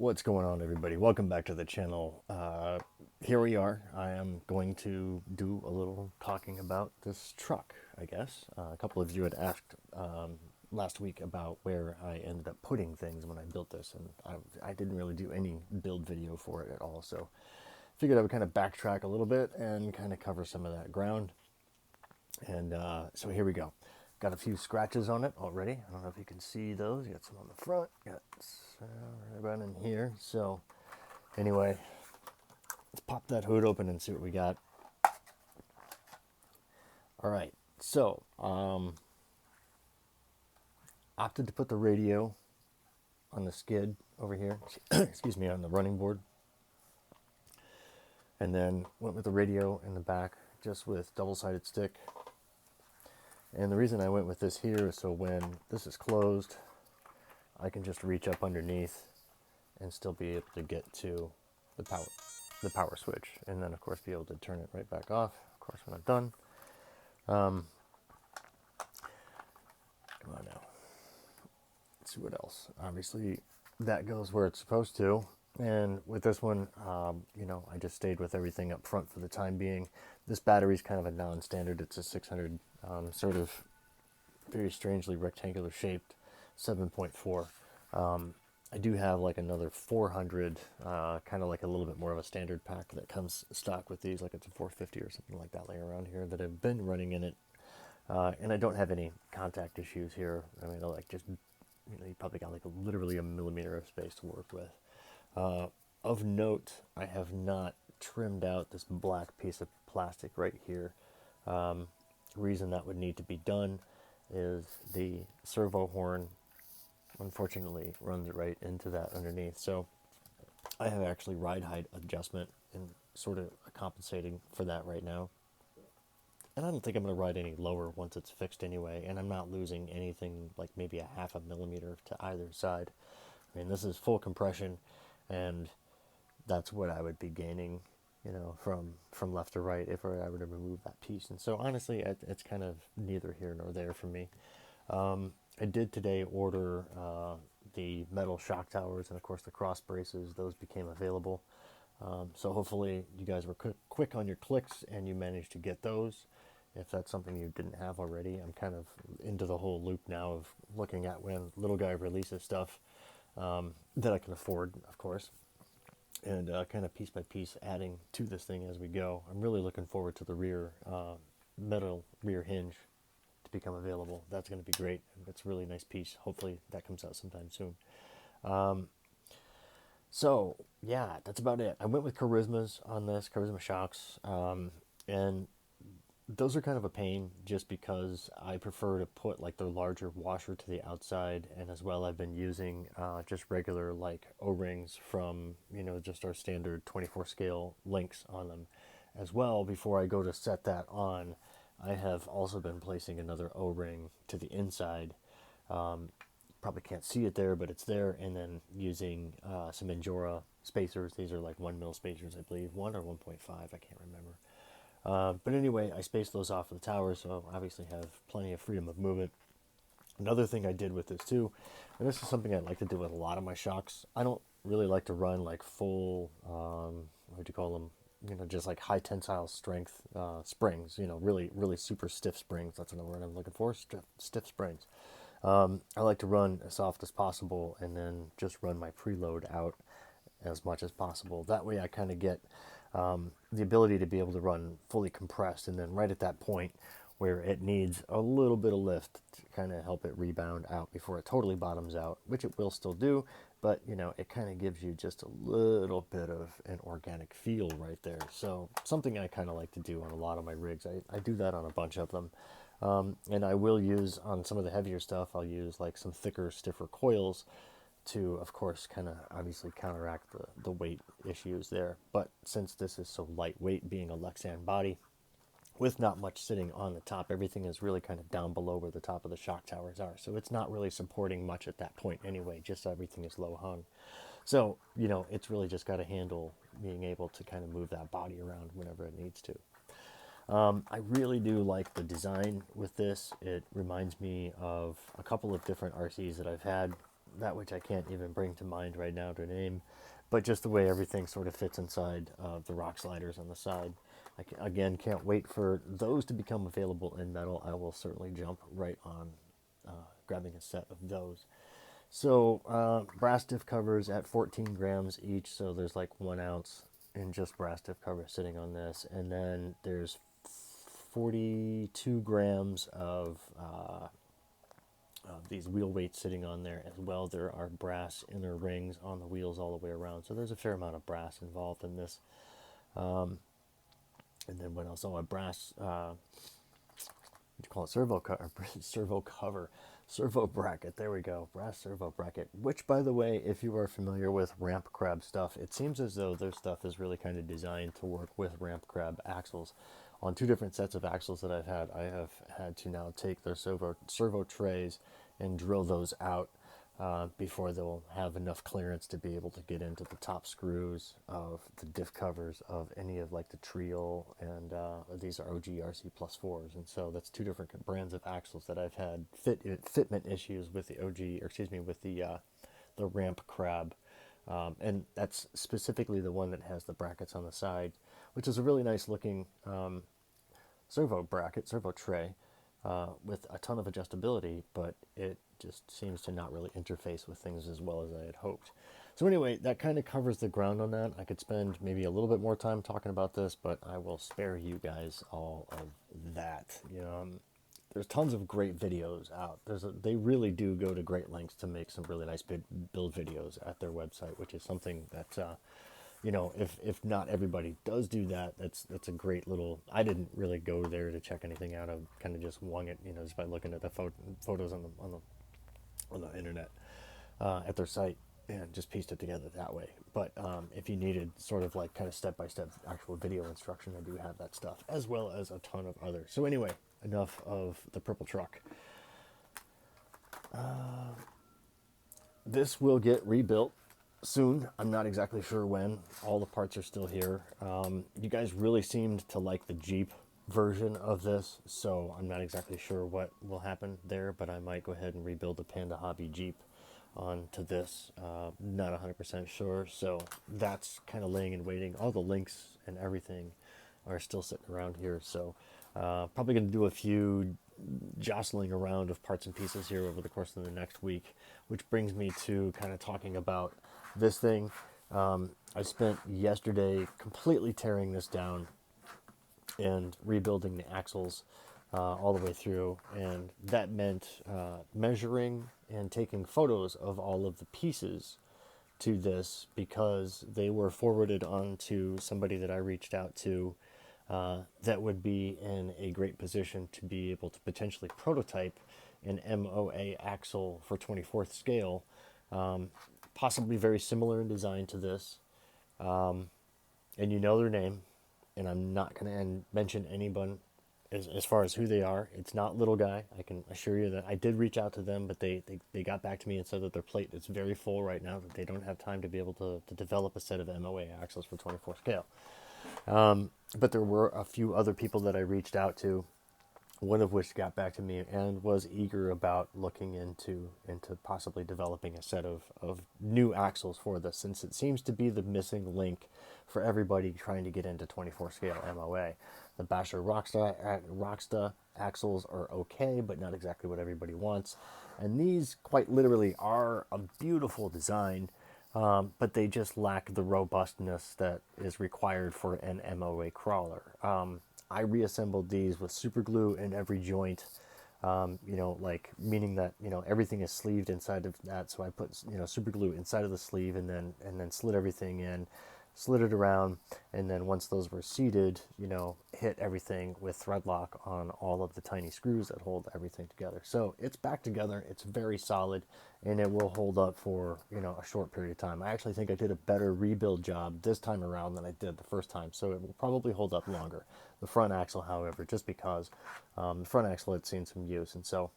What's going on, everybody? Welcome back to the channel. Here we are. I am going to do a little talking about this truck, I guess. A couple of you had asked last week about where I ended up putting things when I built this, and I didn't really do any build video for it at all, so figured I would kind of backtrack a little bit and kind of cover some of that ground. And so here we go. Got a few scratches on it already. I don't know if you can see those. Got some on the front. Got right about in here. So anyway, let's pop that hood open and see what we got. All right. So opted to put the radio on the skid over here. Excuse me, on the running board. And then went with the radio in the back, just with double-sided stick. And the reason I went with this here is so when this is closed, I can just reach up underneath and still be able to get to the power switch, and then of course be able to turn it right back off, of course, when I'm done. Come on now. Let's see what else. Obviously, that goes where it's supposed to. And with this one, I just stayed with everything up front for the time being. This battery is kind of a non-standard. It's a 600, sort of very strangely rectangular shaped 7.4. I do have like another 400, kind of like a little bit more of a standard pack that comes stock with these, like it's a 450 or something like that laying around here that I've been running in it. And I don't have any contact issues here. I mean, like just, you probably got like literally a millimeter of space to work with. Of note, I have not trimmed out this black piece of plastic right here. The reason that would need to be done is the servo horn, unfortunately, runs right into that underneath. So I have actually ride height adjustment and sort of compensating for that right now. And I don't think I'm going to ride any lower once it's fixed anyway, and I'm not losing anything like maybe a half a millimeter to either side. I mean, this is full compression, and that's what I would be gaining, from left to right if I were to remove that piece. And so honestly, it's kind of neither here nor there for me. I did today order the metal shock towers and of course the cross braces. Those became available. So hopefully you guys were quick on your clicks and you managed to get those. If that's something you didn't have already, I'm kind of into the whole loop now of looking at when little guy releases stuff that I can afford, of course, and kind of piece by piece adding to this thing as we go. I'm really looking forward to the metal rear hinge to become available. That's going to be great. It's a really nice piece. Hopefully that comes out sometime soon. So yeah, that's about it. I went with Charismas on this, Charisma shocks, and those are kind of a pain just because I prefer to put like the larger washer to the outside, and as well I've been using just regular like O-rings from just our standard 24 scale links on them as well. Before I go to set that on, I have also been placing another O-ring to the inside. Probably can't see it there, but it's there, and then using some Injora spacers. These are like 1 mil spacers, I believe, 1 or 1.5, I can't remember. But anyway, I spaced those off of the tower, so I obviously have plenty of freedom of movement. Another thing I did with this too, and this is something I like to do with a lot of my shocks, I don't really like to run like full, what do you call them, just like high tensile strength springs, really, really super stiff springs. That's another word I'm looking for, stiff springs. I like to run as soft as possible and then just run my preload out as much as possible. That way I kind of get the ability to be able to run fully compressed, and then right at that point where it needs a little bit of lift to kind of help it rebound out before it totally bottoms out, which it will still do, but it kind of gives you just a little bit of an organic feel right there. So something I kind of like to do on a lot of my rigs. I do that on a bunch of them. And I will use on some of the heavier stuff, I'll use like some thicker, stiffer coils to, of course, kind of obviously counteract the weight issues there. But since this is so lightweight, being a Lexan body, with not much sitting on the top, everything is really kind of down below where the top of the shock towers are. So it's not really supporting much at that point anyway, just everything is low hung. So, it's really just got to handle being able to kind of move that body around whenever it needs to. I really do like the design with this. It reminds me of a couple of different RCs that I've had that which I can't even bring to mind right now to name, but just the way everything sort of fits inside the rock sliders on the side. Again, can't wait for those to become available in metal. I will certainly jump right on grabbing a set of those. So brass diff covers at 14 grams each, so there's like 1 ounce in just brass diff cover sitting on this, and then there's 42 grams of these wheel weights sitting on there as well. There are brass inner rings on the wheels all the way around, so there's a fair amount of brass involved in this. And then what else? Oh, a brass, what do you call it? Servo bracket. There we go. Brass servo bracket. Which, by the way, if you are familiar with ramp crab stuff, it seems as though their stuff is really kind of designed to work with ramp crab axles. On 2 different sets of axles that I've had, I have had to now take their servo trays and drill those out before they'll have enough clearance to be able to get into the top screws of the diff covers of any of like the Trio, and these are OGRC plus 4s, and so that's 2 different brands of axles that I've had fitment issues with the with the ramp crab, and that's specifically the one that has the brackets on the side, which is a really nice looking servo tray with a ton of adjustability, but it just seems to not really interface with things as well as I had hoped. So anyway, that kind of covers the ground on that. I could spend maybe a little bit more time talking about this, but I will spare you guys all of that. There's tons of great videos out. They really do go to great lengths to make some really nice build videos at their website, which is something that if not everybody does do that, that's a great little. I didn't really go there to check anything out. I kind of just wung it, just by looking at the photos on the internet at their site, and just pieced it together that way. But if you needed sort of like kind of step-by-step actual video instruction, I do have that stuff, as well as a ton of others. So anyway, enough of the purple truck. This will get rebuilt soon. I'm not exactly sure when. All the parts are still here. You guys really seemed to like the Jeep version of this, so I'm not exactly sure what will happen there, but I might go ahead and rebuild the Panda Hobby Jeep onto this. Not 100% sure, so that's kind of laying in waiting. All the links and everything are still sitting around here, so probably going to do a few jostling around of parts and pieces here over the course of the next week, which brings me to kind of talking about this thing. I spent yesterday completely tearing this down and rebuilding the axles all the way through, and that meant measuring and taking photos of all of the pieces to this, because they were forwarded on to somebody that I reached out to that would be in a great position to be able to potentially prototype an MOA axle for 24th scale, possibly very similar in design to this, and their name, and I'm not going to mention anyone as far as who they are. It's not Little Guy. I can assure you that I did reach out to them, but they got back to me and said that their plate is very full right now, that they don't have time to be able to develop a set of MOA axles for 24 scale. But there were a few other people that I reached out to, one of which got back to me and was eager about looking into possibly developing a set of new axles for this, since it seems to be the missing link for everybody trying to get into 24 scale MOA. The Basher Rocksta axles are okay, but not exactly what everybody wants. And these quite literally are a beautiful design, but they just lack the robustness that is required for an MOA crawler. I reassembled these with super glue in every joint, meaning that, everything is sleeved inside of that. So I put, super glue inside of the sleeve, and then slid everything in, slid it around, and then once those were seated, hit everything with thread lock on all of the tiny screws that hold everything together. So it's back together. It's very solid, and it will hold up for, a short period of time. I actually think I did a better rebuild job this time around than I did the first time, so it will probably hold up longer. The front axle, however, just because the front axle had seen some use, and so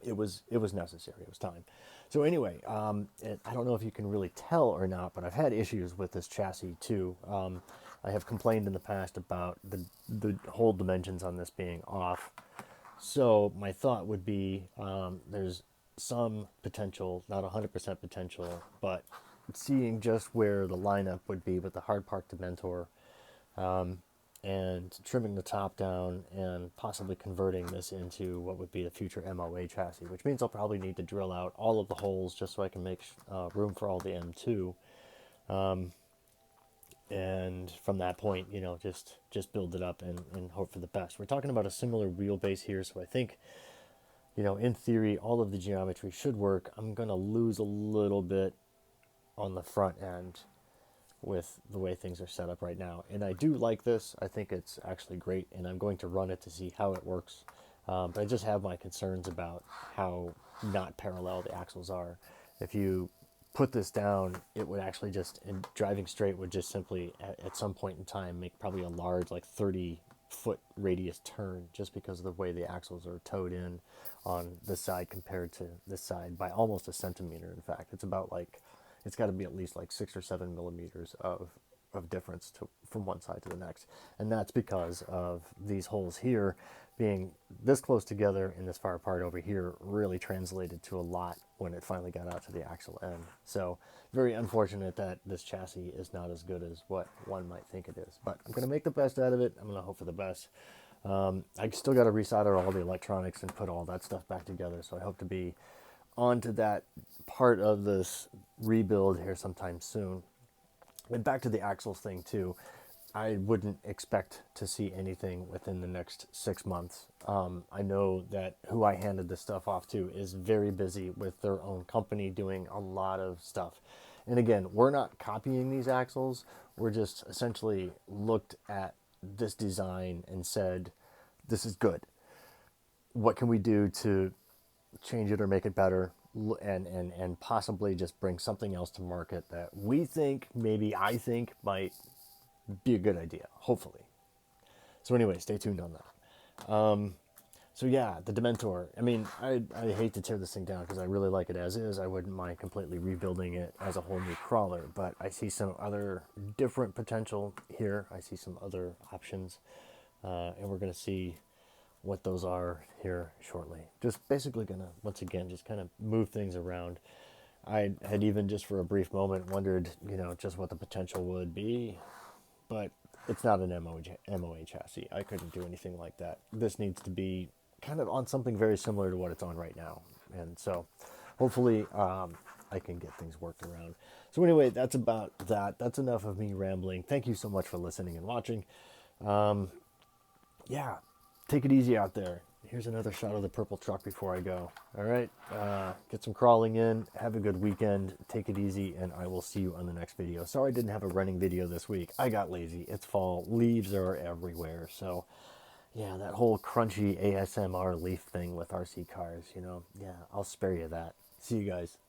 it was necessary. It was time. So anyway, I don't know if you can really tell or not, but I've had issues with this chassis too. I have complained in the past about the hole dimensions on this being off. So my thought would be, there's some potential, not 100% potential, but seeing just where the lineup would be with the hard park Dementor, and trimming the top down and possibly converting this into what would be the future MOA chassis, which means I'll probably need to drill out all of the holes just so I can make room for all the M2. And from that point, just build it up and hope for the best. We're talking about a similar wheelbase here, so I think, in theory, all of the geometry should work. I'm going to lose a little bit on the front end with the way things are set up right now. And I do like this. I think it's actually great, and I'm going to run it to see how it works. But I just have my concerns about how not parallel the axles are. If you put this down, it would actually just, and driving straight would just simply, at some point in time, make probably a large, like 30-foot radius turn just because of the way the axles are towed in on this side compared to this side by almost a centimeter. In fact, it's about like, it's got to be at least like 6 or 7 millimeters of difference from one side to the next. And that's because of these holes here being this close together and this far apart over here really translated to a lot when it finally got out to the axle end. So very unfortunate that this chassis is not as good as what one might think it is. But I'm going to make the best out of it. I'm going to hope for the best. I still got to resolder all the electronics and put all that stuff back together. So I hope to be onto that part of this rebuild here sometime soon. And back to the axles thing too, I wouldn't expect to see anything within the next 6 months. I know that who I handed this stuff off to is very busy with their own company doing a lot of stuff. And again, we're not copying these axles. We're just essentially looked at this design and said, this is good. What can we do to change it or make it better, and possibly just bring something else to market that we think, maybe I think, might be a good idea, hopefully. So anyway, stay tuned on that. So yeah, the Dementor. I mean, I hate to tear this thing down because I really like it as is. I wouldn't mind completely rebuilding it as a whole new crawler, but I see some other different potential here. I see some other options, and we're going to see what those are here shortly. Just basically gonna, once again, just kind of move things around. I had even just for a brief moment wondered, just what the potential would be, but it's not an MOA chassis. I couldn't do anything like that. This needs to be kind of on something very similar to what it's on right now. And so hopefully I can get things worked around. So anyway, that's about that. That's enough of me rambling. Thank you so much for listening and watching. Yeah. Take it easy out there. Here's another shot of the purple truck before I go. All right, get some crawling in. Have a good weekend. Take it easy, and I will see you on the next video. Sorry I didn't have a running video this week. I got lazy. It's fall. Leaves are everywhere. So, yeah, that whole crunchy ASMR leaf thing with RC cars, yeah, I'll spare you that. See you guys.